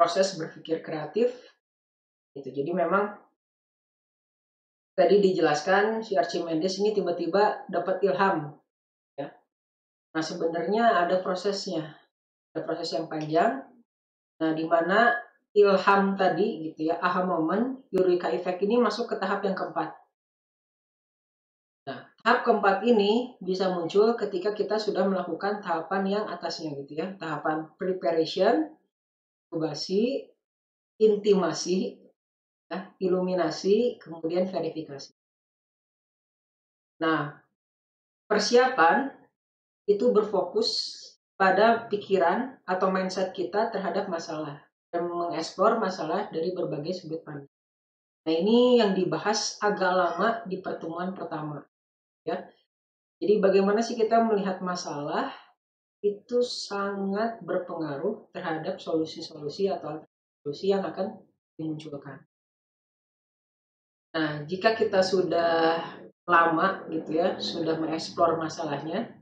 proses berpikir kreatif gitu. Jadi memang tadi dijelaskan si Archimedes ini tiba-tiba dapat ilham ya. Nah, sebenarnya ada prosesnya. Ada proses yang panjang. Nah, di mana ilham tadi gitu ya, aha moment, eureka effect ini masuk ke tahap yang keempat. Nah, tahap keempat ini bisa muncul ketika kita sudah melakukan tahapan yang atasnya gitu ya. Tahapan preparation, inkubasi, intimasi, ya, iluminasi, kemudian verifikasi. Nah, persiapan itu berfokus pada pikiran atau mindset kita terhadap masalah dan mengeksplor masalah dari berbagai sudut pandang. Nah, ini yang dibahas agak lama di pertemuan pertama ya. Jadi bagaimana sih kita melihat masalah itu sangat berpengaruh terhadap solusi-solusi atau solusi yang akan dimunculkan. Nah, jika kita sudah lama gitu ya, sudah mengeksplor masalahnya,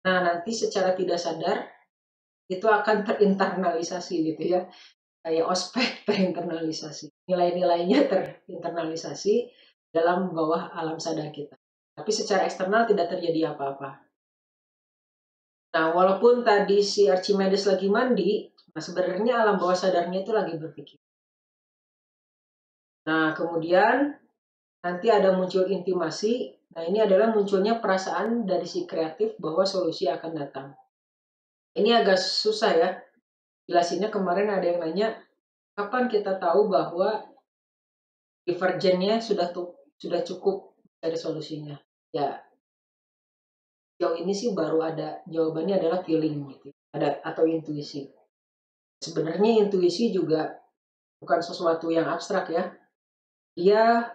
nah nanti secara tidak sadar itu akan terinternalisasi gitu ya. Kayak ospek terinternalisasi. Nilai-nilainya terinternalisasi dalam bawah alam sadar kita. Tapi secara eksternal tidak terjadi apa-apa. Nah, walaupun tadi si Archimedes lagi mandi, nah sebenarnya alam bawah sadarnya itu lagi berpikir. Nah, kemudian nanti ada muncul intimasi. Nah, ini adalah munculnya perasaan dari si kreatif bahwa solusi akan datang. Ini agak susah ya. Jelasinnya kemarin ada yang nanya, kapan kita tahu bahwa divergennya sudah cukup dari solusinya? Ya, sejauh ini sih baru ada jawabannya adalah feeling gitu. Ada atau intuisi. Sebenarnya intuisi juga bukan sesuatu yang abstrak ya. Dia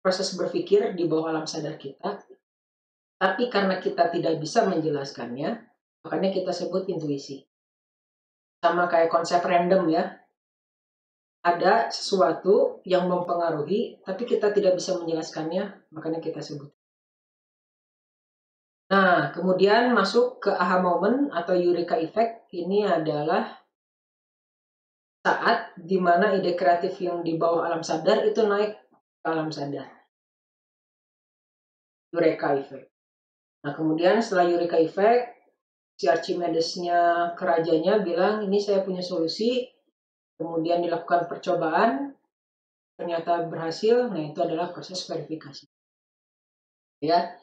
proses berpikir di bawah alam sadar kita, tapi karena kita tidak bisa menjelaskannya, makanya kita sebut intuisi. Sama kayak konsep random ya. Ada sesuatu yang mempengaruhi, tapi kita tidak bisa menjelaskannya, makanya kita sebut. Nah, kemudian masuk ke aha moment atau eureka effect. Ini adalah saat di mana ide kreatif yang di bawah alam sadar itu naik ke alam sadar. Eureka effect. Nah, kemudian setelah eureka effect, si Archimedes-nya kerajanya bilang, ini saya punya solusi. Kemudian dilakukan percobaan, ternyata berhasil. Nah, itu adalah proses verifikasi. Ya.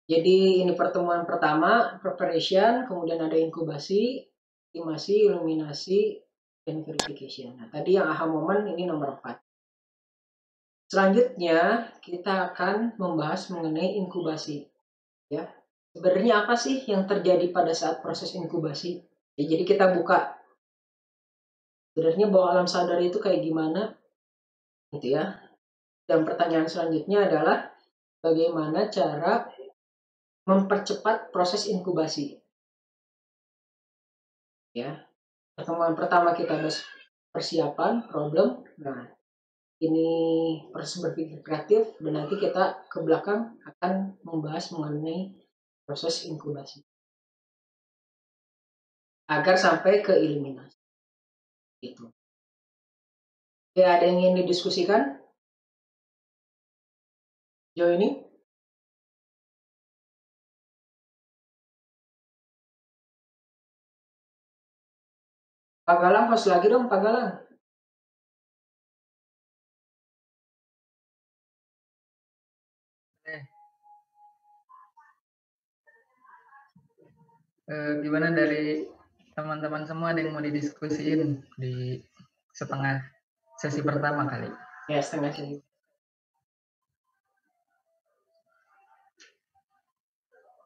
Jadi ini pertemuan pertama, preparation, kemudian ada inkubasi, estimasi, iluminasi, dan verification. Nah, tadi yang aha moment ini nomor 4. Selanjutnya, kita akan membahas mengenai inkubasi. Ya. Sebenarnya apa sih yang terjadi pada saat proses inkubasi? Ya, jadi kita buka. Sebenarnya bawah alam sadar itu kayak gimana? Gitu ya. Dan pertanyaan selanjutnya adalah bagaimana cara mempercepat proses inkubasi. Ya. Pertemuan pertama kita bahas persiapan, problem. Nah, ini proses berpikir kreatif dan nanti kita ke belakang akan membahas mengenai proses inkubasi agar sampai ke eliminasi. Itu. Ya, ada yang ingin didiskusikan? Jauh ini? Pak Galang host lagi dong, Pak Galang. Gimana dari teman-teman semua ada yang mau didiskusiin di setengah sesi pertama kali? Ya, setengah sesi.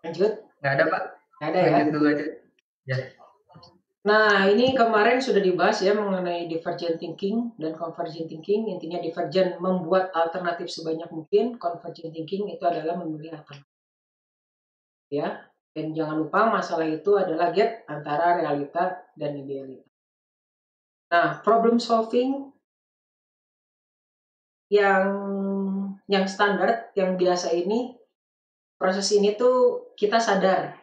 Lanjut? Nggak ada, Pak. Nggak ada ya? Lanjut dulu aja. Ya. Nah, ini kemarin sudah dibahas ya mengenai divergent thinking dan convergent thinking. Intinya divergent membuat alternatif sebanyak mungkin, convergent thinking itu adalah memilih alternatif. Ya, dan jangan lupa masalah itu adalah gap antara realita dan idealita. Nah, problem solving yang standar, yang biasa ini, proses ini tuh kita sadar,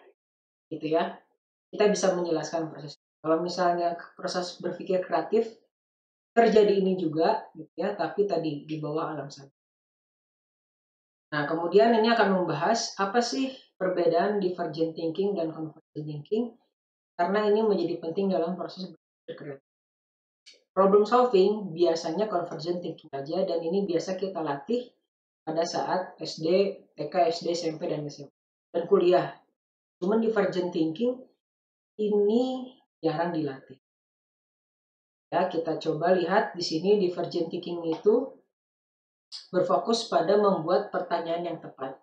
gitu ya. Kita bisa menjelaskan proses. Kalau misalnya proses berpikir kreatif, terjadi ini juga, gitu ya, tapi tadi di bawah alam sadar. Nah, kemudian ini akan membahas apa sih perbedaan divergent thinking dan convergent thinking, karena ini menjadi penting dalam proses berpikir kreatif. Problem solving biasanya convergent thinking aja, dan ini biasa kita latih pada saat SD, TK, SD, SMP, dan SMA. Dan kuliah. Cuman divergent thinking ini jarang dilatih. Ya, kita coba lihat di sini divergent thinking itu berfokus pada membuat pertanyaan yang tepat.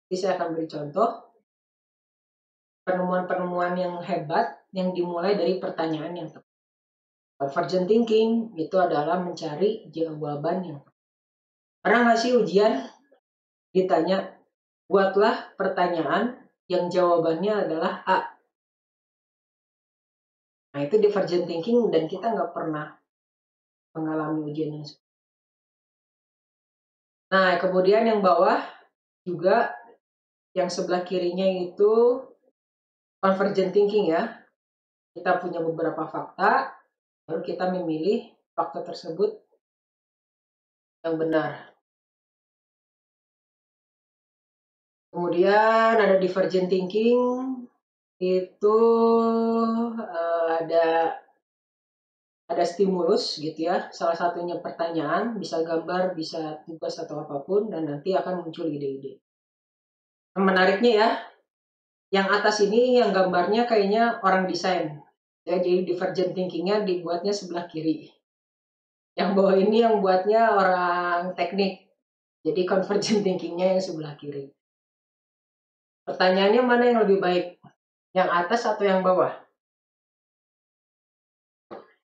Jadi saya akan beri contoh penemuan-penemuan yang hebat yang dimulai dari pertanyaan yang tepat. Convergent thinking itu adalah mencari jawaban yang tepat. Pernah nggak sih ujian ditanya, buatlah pertanyaan yang jawabannya adalah A. Nah, itu divergent thinking dan kita nggak pernah mengalami ujian yang seperti itu. Nah, kemudian yang bawah juga, yang sebelah kirinya itu convergent thinking ya. Kita punya beberapa fakta, lalu kita memilih fakta tersebut yang benar. Kemudian ada divergent thinking, itu ada stimulus gitu ya, salah satunya pertanyaan, bisa gambar, bisa tugas atau apapun, dan nanti akan muncul ide-ide. Menariknya ya, yang atas ini yang gambarnya kayaknya orang desain. Ya, jadi divergent thinking-nya dibuatnya sebelah kiri. Yang bawah ini yang buatnya orang teknik. Jadi convergent thinking-nya yang sebelah kiri. Pertanyaannya mana yang lebih baik? Yang atas atau yang bawah?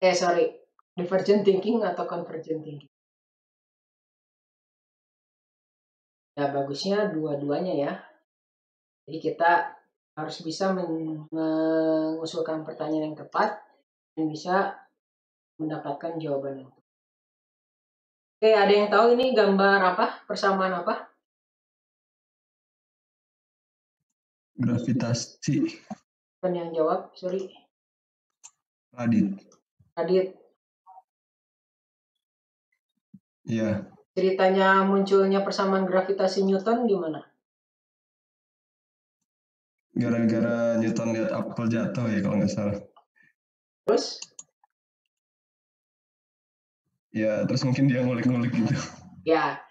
Sorry. Divergent thinking atau convergent thinking? Ya, bagusnya dua-duanya ya. Jadi kita harus bisa mengusulkan pertanyaan yang tepat dan bisa mendapatkan jawaban yang tepat. Oke, ada yang tahu ini gambar apa? Persamaan apa? Gravitasi. Kan yang jawab, sorry. Radit. Adit. Iya. Ceritanya munculnya persamaan gravitasi Newton gimana? Gara-gara Newton lihat apel jatuh ya kalau nggak salah. Terus? Ya, terus mungkin dia ngulik-ngulik gitu. Ya.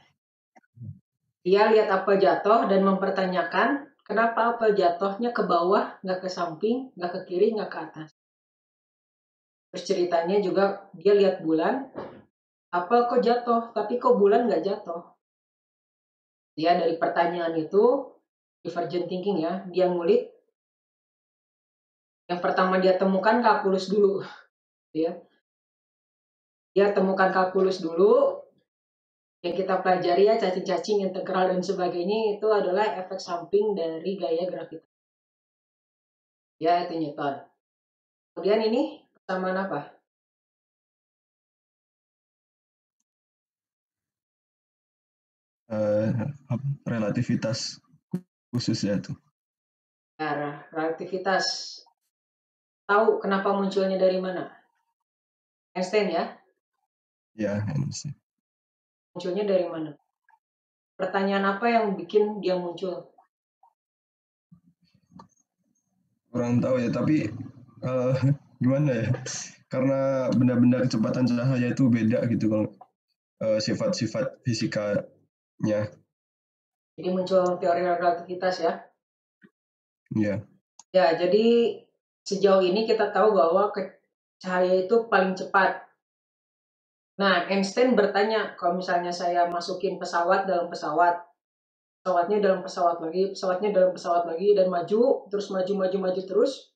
Dia lihat apel jatuh dan mempertanyakan kenapa apel jatuhnya ke bawah, nggak ke samping, nggak ke kiri, nggak ke atas. Terus ceritanya juga dia lihat bulan, apel kok jatuh, tapi kok bulan nggak jatuh. Dia dari pertanyaan itu, divergent thinking ya, dia ngulik. Yang pertama dia temukan kalkulus dulu. Ya. Dia temukan kalkulus dulu, yang kita pelajari ya, cacing-cacing, integral, dan sebagainya, itu adalah efek samping dari gaya gravitasi. Ya, itu Newton. Kemudian ini persamaan apa? Relativitas khusus ya tuh. Nah, relativitas. Tahu kenapa munculnya dari mana? Einstein ya? Ya, Munculnya dari mana? Pertanyaan apa yang bikin dia muncul? kurang tahu ya, tapi gimana ya? Karena benda-benda kecepatan cahaya itu beda gitu kalau sifat-sifat fisikanya. Jadi muncul teori relativitas ya? Iya. Ya, jadi sejauh ini kita tahu bahwa cahaya itu paling cepat. Nah, Einstein bertanya, kalau misalnya saya masukin pesawat dalam pesawat, pesawatnya dalam pesawat lagi, pesawatnya dalam pesawat lagi, dan maju, terus maju terus,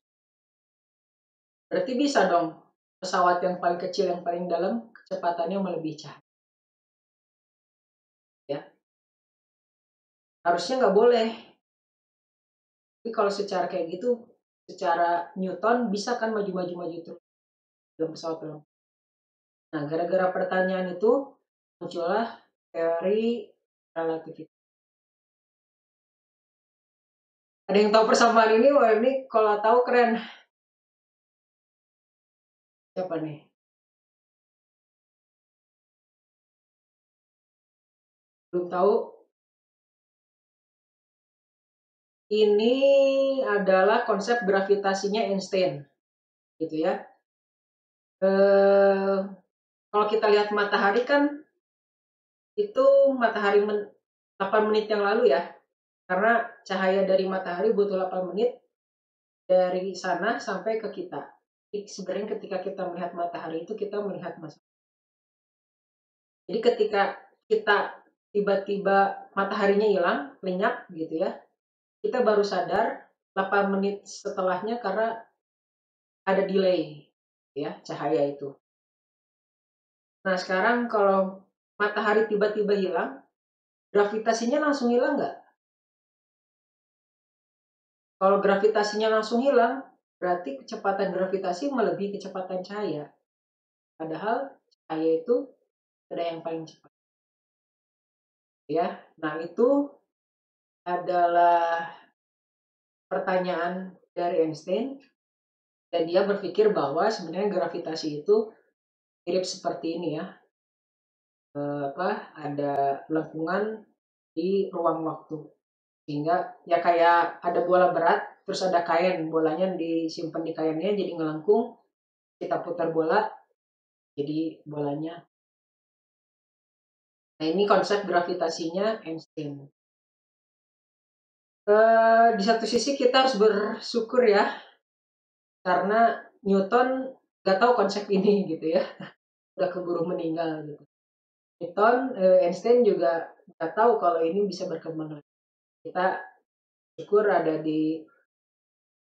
berarti bisa dong pesawat yang paling kecil, yang paling dalam, kecepatannya melebihi cahaya. Ya. Harusnya nggak boleh. Tapi kalau secara kayak gitu, secara Newton bisa kan maju terus dalam pesawat dalam. Nah, gara-gara pertanyaan itu muncullah teori relativitas. Ada yang tahu persamaan ini? Wah, ini kalau tahu keren. Siapa nih? Belum tahu? Ini adalah konsep gravitasinya Einstein, gitu ya. Kalau kita lihat matahari kan, itu matahari 8 menit yang lalu ya, karena cahaya dari matahari butuh 8 menit dari sana sampai ke kita. Jadi sebenarnya ketika kita melihat matahari itu kita melihat masa. Jadi ketika kita tiba-tiba mataharinya hilang, lenyap gitu ya, kita baru sadar 8 menit setelahnya karena ada delay ya cahaya itu. Nah sekarang kalau matahari tiba-tiba hilang, gravitasinya langsung hilang nggak? Kalau gravitasinya langsung hilang, berarti kecepatan gravitasi melebihi kecepatan cahaya. Padahal cahaya itu ada yang paling cepat. Ya, nah itu adalah pertanyaan dari Einstein dan dia berpikir bahwa sebenarnya gravitasi itu mirip seperti ini ya, ada lengkungan di ruang waktu. Sehingga ya kayak ada bola berat, terus ada kain, bolanya disimpan di kainnya jadi ngelengkung, kita putar bola, jadi bolanya. Nah ini konsep gravitasinya Einstein. Di satu sisi kita harus bersyukur ya, karena Newton nggak tahu konsep ini gitu ya, udah keburu meninggal gitu. Einstein juga nggak tahu kalau ini bisa berkembang lagi. Kita syukur ada di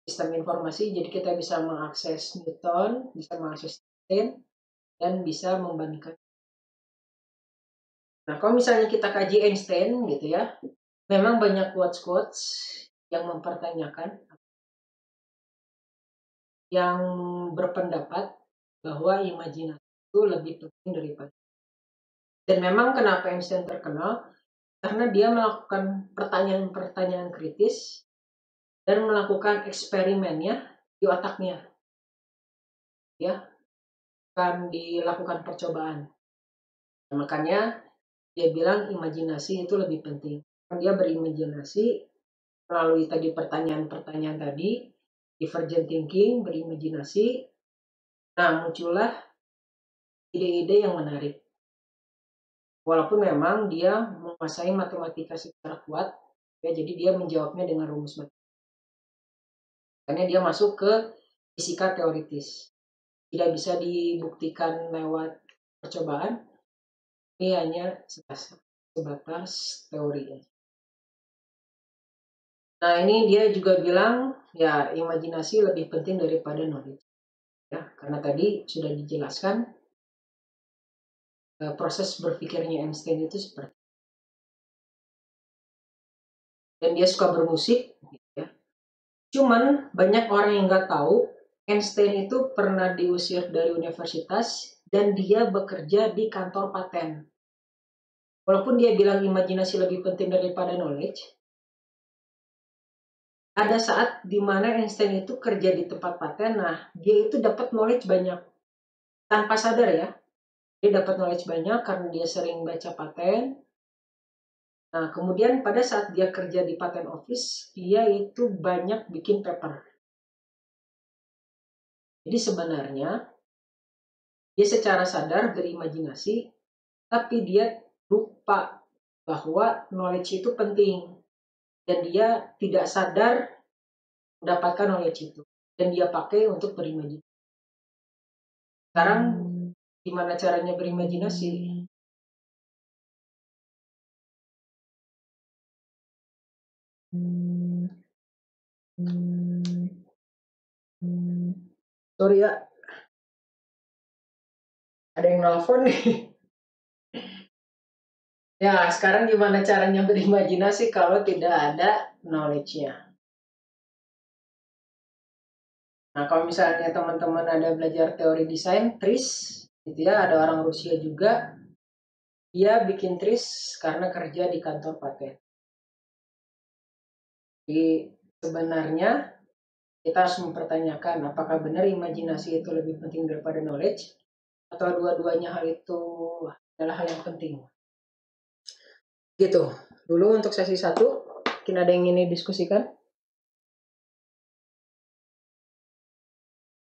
sistem informasi, jadi kita bisa mengakses Newton, bisa mengakses Einstein, dan bisa membandingkan. Nah, kalau misalnya kita kaji Einstein gitu ya, memang banyak quotes-quotes yang mempertanyakan, yang berpendapat bahwa imajinasi itu lebih penting daripada. Dan memang kenapa Einstein terkenal? Karena dia melakukan pertanyaan-pertanyaan kritis dan melakukan eksperimennya di otaknya. Ya, kan dilakukan percobaan. Nah, makanya dia bilang imajinasi itu lebih penting. Dia berimajinasi melalui tadi pertanyaan-pertanyaan tadi, divergent thinking, berimajinasi. Nah, muncullah ide-ide yang menarik. Walaupun memang dia menguasai matematika secara kuat, ya, jadi dia menjawabnya dengan rumus matematika. Karena dia masuk ke fisika teoritis. Tidak bisa dibuktikan lewat percobaan, ini hanya sebatas teori. Nah ini dia juga bilang ya imajinasi lebih penting daripada knowledge. Ya, karena tadi sudah dijelaskan proses berpikirnya Einstein itu seperti. Dan dia suka bermusik. Ya. Cuman banyak orang yang nggak tahu Einstein itu pernah diusir dari universitas dan dia bekerja di kantor paten. Walaupun dia bilang imajinasi lebih penting daripada knowledge, ada saat di mana Einstein itu kerja di tempat paten, nah dia itu dapat knowledge banyak tanpa sadar ya. Dia dapat knowledge banyak karena dia sering baca paten. Nah, kemudian pada saat dia kerja di patent office, dia itu banyak bikin paper. Jadi sebenarnya dia secara sadar berimajinasi, tapi dia lupa bahwa knowledge itu penting. Dan dia tidak sadar mendapatkan knowledge itu. Dan dia pakai untuk berimajinasi. Sekarang gimana caranya berimajinasi? Sorry ya, ada yang nelfon nih. Ya, sekarang gimana caranya berimajinasi kalau tidak ada knowledge-nya? Nah, kalau misalnya teman-teman ada belajar teori desain, TRIS, gitu ya, ada orang Rusia juga, dia bikin TRIS karena kerja di kantor paten. Jadi sebenarnya kita harus mempertanyakan apakah benar imajinasi itu lebih penting daripada knowledge, atau dua-duanya hal itu adalah hal yang penting. Gitu. Dulu untuk sesi 1, mungkin ada yang ingin didiskusikan?